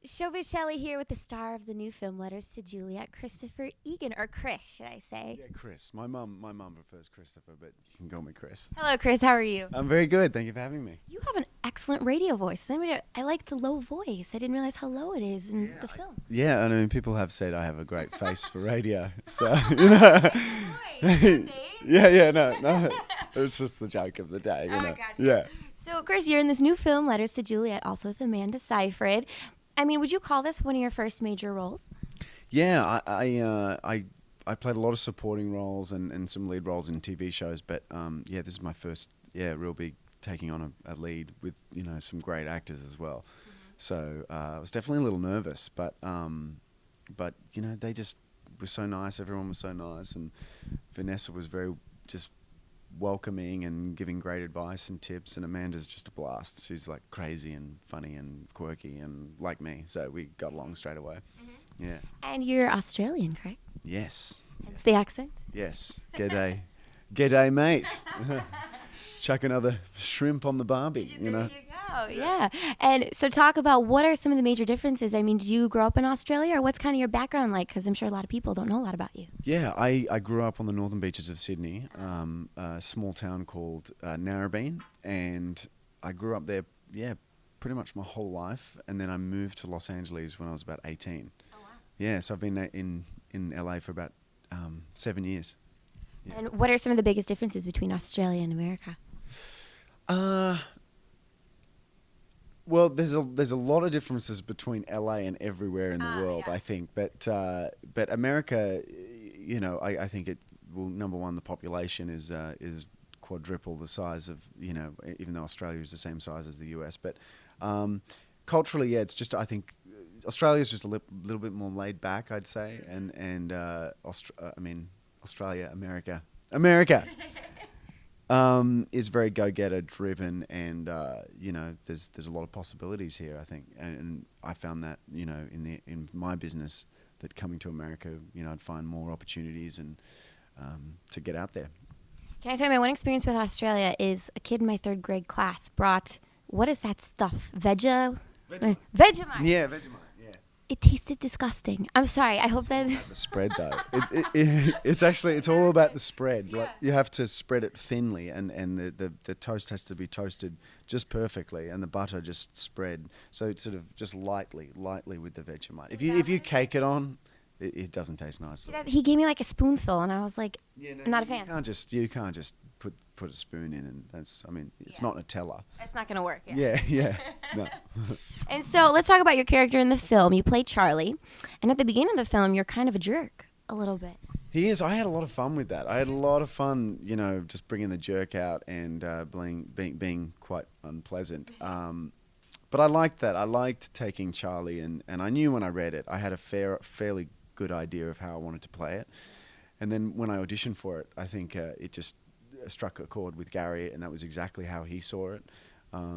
Showbiz Shelly here with the star of the new film Letters to Juliet, Christopher Egan, or Chris, should I say? Yeah, Chris. My mum prefers Christopher, but you can call me Chris. Hello, Chris. How are you? I'm very good. Thank you for having me. You have an excellent radio voice. I like the low voice. I didn't realize how low it is in the film. Yeah, and I mean, people have said I have a great face for radio, so you know. No. It's just the joke of the day, you know. Gotcha. Yeah. So, Chris, you're in this new film, Letters to Juliet, also with Amanda Seyfried. I mean, would you call this one of your first major roles? Yeah, I played a lot of supporting roles and some lead roles in TV shows, but yeah, this is my first real big taking on a lead with some great actors as well. Mm-hmm. So I was definitely a little nervous, but they just were so nice. Everyone was so nice, and Vanessa was very just welcoming and giving great advice and tips, and Amanda's just a blast. She's like crazy and funny and quirky and like me, so we got along straight away. Mm-hmm. Yeah. And you're Australian, correct? Yes. Hence the accent? Yes. G'day. G'day, mate. Chuck another shrimp on the barbie, you know. There you go, yeah. And so talk about what are some of the major differences. I mean, did you grow up in Australia, or what's kind of your background like? Because I'm sure a lot of people don't know a lot about you. Yeah, I grew up on the northern beaches of Sydney, a small town called Narrabeen, and I grew up there, pretty much my whole life, and then I moved to Los Angeles when I was about 18. Oh, wow. Yeah, so I've been in LA for about 7 years. Yeah. And what are some of the biggest differences between Australia and America? Well, there's a lot of differences between LA and everywhere in the world, yeah. I think. But America, I think it will. Number one, the population is quadruple the size of even though Australia is the same size as the US. But culturally, yeah, it's just I think Australia is just a little bit more laid back, I'd say, and Australia, America. Is very go-getter driven, and there's a lot of possibilities here, I think, and I found that in my business that coming to America, I'd find more opportunities and to get out there. Can I tell you, my one experience with Australia is a kid in my third grade class brought, what is that stuff? Vegemite. Yeah, Vegemite. It tasted disgusting. I'm sorry. I hope that the spread though. It's all about the spread. Yeah. Like you have to spread it thinly, and the toast has to be toasted just perfectly, and the butter just spread so it's sort of just lightly with the Vegemite. If you cake it on, it doesn't taste nice. He gave me like a spoonful, and I was like, I'm not a fan. You can't just put a spoon in, and it's not Nutella. That's not gonna work. Yeah. No. And so let's talk about your character in the film. You play Charlie, and at the beginning of the film, you're kind of a jerk, a little bit. He is. I had a lot of fun with that. I had a lot of fun, just bringing the jerk out and being quite unpleasant. But I liked that. I liked taking Charlie, and I knew when I read it, I had a fairly good idea of how I wanted to play it. And then when I auditioned for it, I think it just struck a chord with Gary, and that was exactly how he saw it. I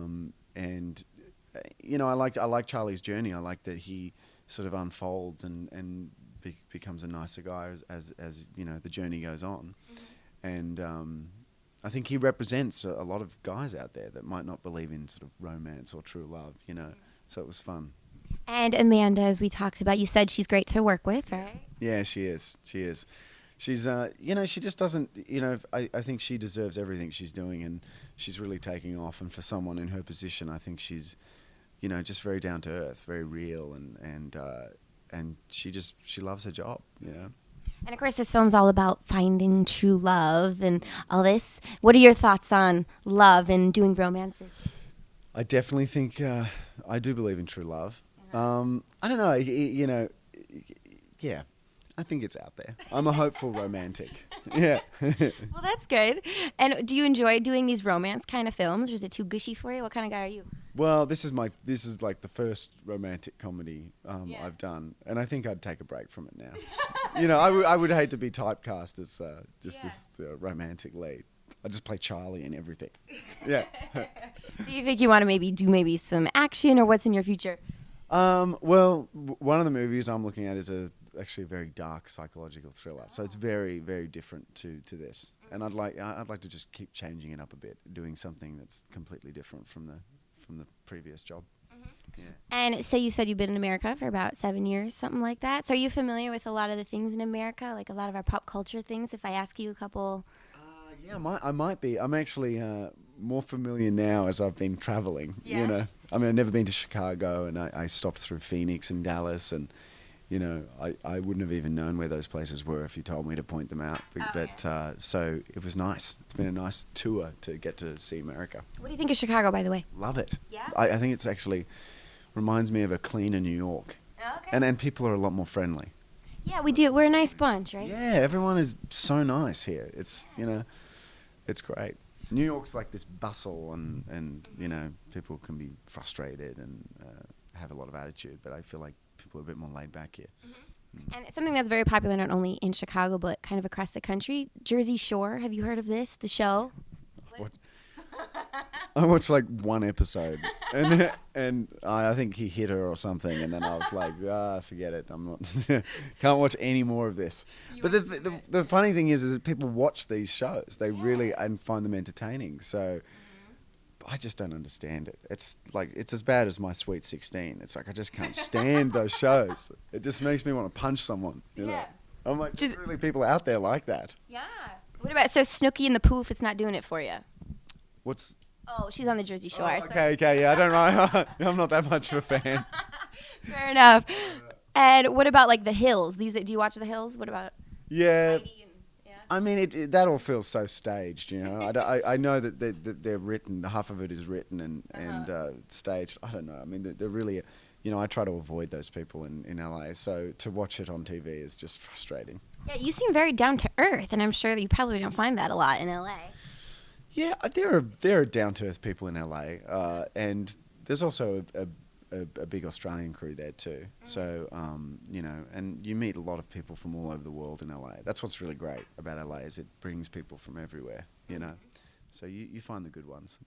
like Charlie's journey. I like that he sort of unfolds and becomes a nicer guy as the journey goes on. Mm-hmm. And I think he represents a lot of guys out there that might not believe in sort of romance or true love, so it was fun. And Amanda, as we talked about, you said she's great to work with, right? Yeah, she is. She's, she just doesn't, I think she deserves everything she's doing, and she's really taking off. And for someone in her position, I think she's, just very down to earth, very real, and she loves her job, And of course, this film's all about finding true love and all this. What are your thoughts on love and doing romances? I definitely think I do believe in true love. I don't know, yeah. I think it's out there. I'm a hopeful romantic. Yeah. Well, that's good. And do you enjoy doing these romance kind of films, or is it too gushy for you? What kind of guy are you? Well, this is like the first romantic comedy I've done, and I think I'd take a break from it now. I would hate to be typecast as this romantic lead. I just play Charlie and everything. Yeah. So you think you want to do some action, or what's in your future? Well, one of the movies I'm looking at is actually a very dark psychological thriller. So it's very, very different to this. And I'd like to just keep changing it up a bit, doing something that's completely different from the previous job. Yeah. And so you said you've been in America for about 7 years, something like that. So are you familiar with a lot of the things in America, like a lot of our pop culture things? If I ask you a couple. Yeah, I might be. I'm actually more familiar now as I've been traveling. Yeah. You know, I mean, I've never been to Chicago, and I stopped through Phoenix and Dallas, and you know, I wouldn't have even known where those places were if you told me to point them out. So it was nice. It's been a nice tour to get to see America. What do you think of Chicago, by the way? Love it. Yeah? I think it's actually reminds me of a cleaner New York, Okay. and people are a lot more friendly. Yeah, we do. We're a nice bunch, right? Yeah, everyone is so nice here. It's it's great. New York's like this bustle, and people can be frustrated and have a lot of attitude. But I feel like people are a bit more laid back here. And something that's very popular not only in Chicago but kind of across the country, Jersey Shore. Have you heard of this? The show? What? I watched like one episode, and I think he hit her or something, and then I was like, forget it. I'm not can't watch any more of this. But the funny thing is that people watch these shows. They really and find them entertaining. So I just don't understand it. It's like it's as bad as My Sweet 16. It's like I just can't stand those shows. It just makes me want to punch someone. You know? I'm like, there's really people out there like that. Yeah. What about Snooki and the Poof? It's not doing it for you. What's Oh, she's on the Jersey Shore. Oh, okay, yeah, I don't know. I'm not that much of a fan. Fair enough. And what about like The Hills? Do you watch The Hills? What about Yeah, Heidi and, I mean, that all feels so staged, you know. I know that they're written, half of it is written and staged. I don't know. I mean, they're really, I try to avoid those people in LA. So to watch it on TV is just frustrating. Yeah, you seem very down to earth, and I'm sure that you probably don't find that a lot in LA. Yeah, there are down to earth people in LA, and there's also a big Australian crew there too. So and you meet a lot of people from all over the world in LA. That's what's really great about LA is it brings people from everywhere. So you find the good ones.